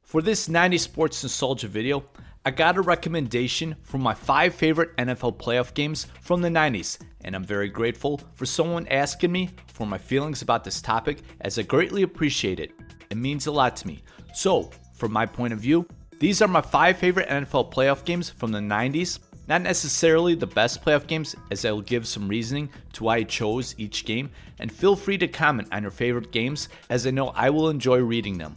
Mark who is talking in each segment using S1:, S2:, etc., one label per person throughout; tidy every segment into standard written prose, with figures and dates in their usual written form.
S1: For this 90s sports nostalgia video, I got a recommendation for my 5 favorite NFL playoff games from the 90s, and I'm very grateful for someone asking me for my feelings about this topic, as I greatly appreciate it. It means a lot to me. So, from my point of view, these are my 5 favorite NFL playoff games from the 90s. Not necessarily the best playoff games, as I will give some reasoning to why I chose each game, and feel free to comment on your favorite games, as I know I will enjoy reading them.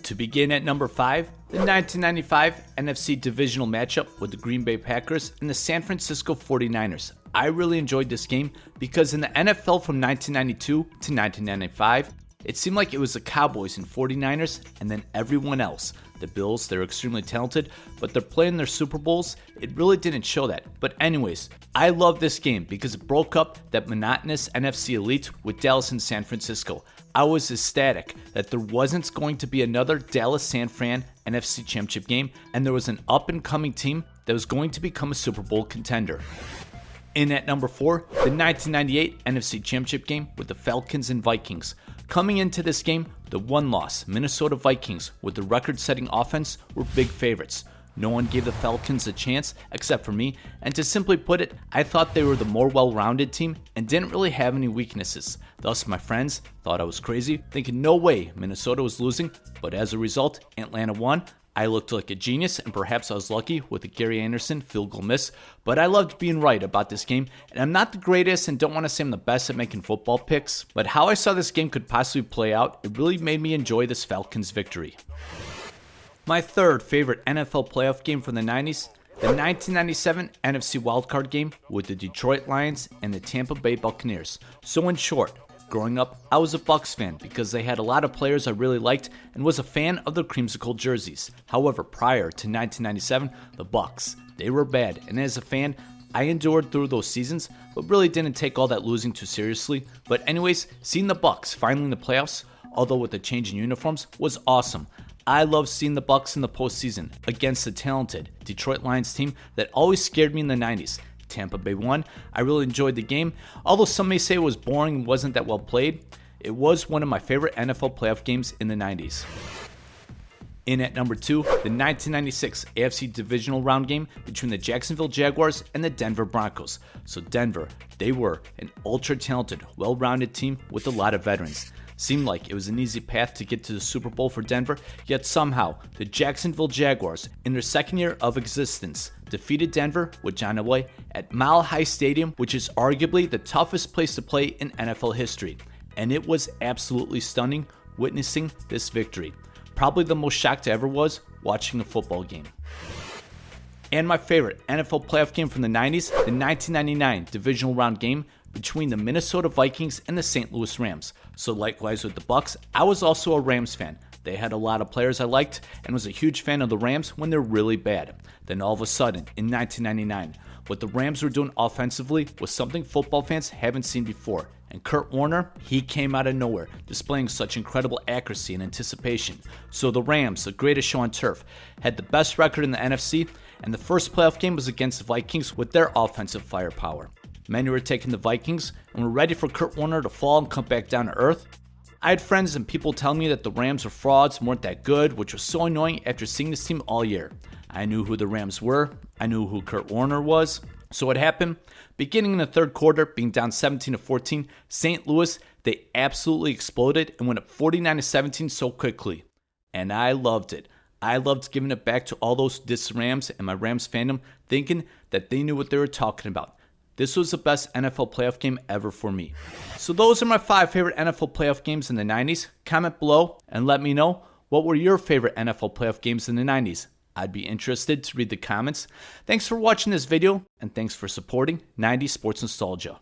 S1: To begin at number 5, the 1995 NFC divisional matchup with the Green Bay Packers and the San Francisco 49ers. I really enjoyed this game because in the NFL from 1992 to 1995, it seemed like it was the Cowboys and 49ers and then everyone else. The Bills, they're extremely talented, but they're playing their Super Bowls. It really didn't show that. But anyways, I love this game because it broke up that monotonous NFC elite with Dallas and San Francisco. I was ecstatic that there wasn't going to be another Dallas-San Fran NFC Championship game, and there was an up-and-coming team that was going to become a Super Bowl contender. In at number 4, the 1998 NFC Championship game with the Falcons and Vikings. Coming into this game, the one-loss Minnesota Vikings with the record-setting offense were big favorites. No one gave the Falcons a chance except for me, and to simply put it, I thought they were the more well-rounded team and didn't really have any weaknesses. Thus, my friends thought I was crazy, thinking no way Minnesota was losing, but as a result, Atlanta won. I looked like a genius, and perhaps I was lucky with the Gary Anderson field goal miss, but I loved being right about this game, and I'm not the greatest and don't want to say I'm the best at making football picks, but how I saw this game could possibly play out, it really made me enjoy this Falcons victory. My third favorite NFL playoff game from the 90s, the 1997 NFC wildcard game with the Detroit Lions and the Tampa Bay Buccaneers. So in short, growing up, I was a Bucs fan because they had a lot of players I really liked and was a fan of their creamsicle jerseys. However, prior to 1997, the Bucs, they were bad, and as a fan, I endured through those seasons, but really didn't take all that losing too seriously. But anyways, seeing the Bucs finally in the playoffs, although with the change in uniforms, was awesome. I love seeing the Bucs in the postseason against the talented Detroit Lions team that always scared me in the 90s. Tampa Bay won. I really enjoyed the game. Although some may say it was boring and wasn't that well played, it was one of my favorite NFL playoff games in the 90s. In at number 2, the 1996 AFC divisional round game between the Jacksonville Jaguars and the Denver Broncos. So Denver, they were an ultra-talented, well-rounded team with a lot of veterans. Seemed like it was an easy path to get to the Super Bowl for Denver, yet somehow the Jacksonville Jaguars, in their second year of existence, defeated Denver with John Elway at Mile High Stadium, which is arguably the toughest place to play in NFL history. And it was absolutely stunning witnessing this victory. Probably the most shocked I ever was watching a football game. And my favorite NFL playoff game from the 90s, the 1999 divisional round game between the Minnesota Vikings and the St. Louis Rams. So likewise with the Bucs, I was also a Rams fan. They had a lot of players I liked and was a huge fan of the Rams when they're really bad. Then all of a sudden, in 1999, what the Rams were doing offensively was something football fans haven't seen before. And Kurt Warner, he came out of nowhere, displaying such incredible accuracy and anticipation. So the Rams, the greatest show on turf, had the best record in the NFC, and the first playoff game was against the Vikings with their offensive firepower. Many were taking the Vikings and were ready for Kurt Warner to fall and come back down to earth. I had friends and people telling me that the Rams were frauds and weren't that good, which was so annoying after seeing this team all year. I knew who the Rams were. I knew who Kurt Warner was. So what happened? Beginning in the third quarter, being down 17-14, St. Louis, they absolutely exploded and went up 49-17 so quickly. And I loved it. I loved giving it back to all those Rams and my Rams fandom, thinking that they knew what they were talking about. This was the best NFL playoff game ever for me. So those are my 5 favorite NFL playoff games in the 90s. Comment below and let me know what were your favorite NFL playoff games in the 90s. I'd be interested to read the comments. Thanks for watching this video, and thanks for supporting 90s Sports Nostalgia.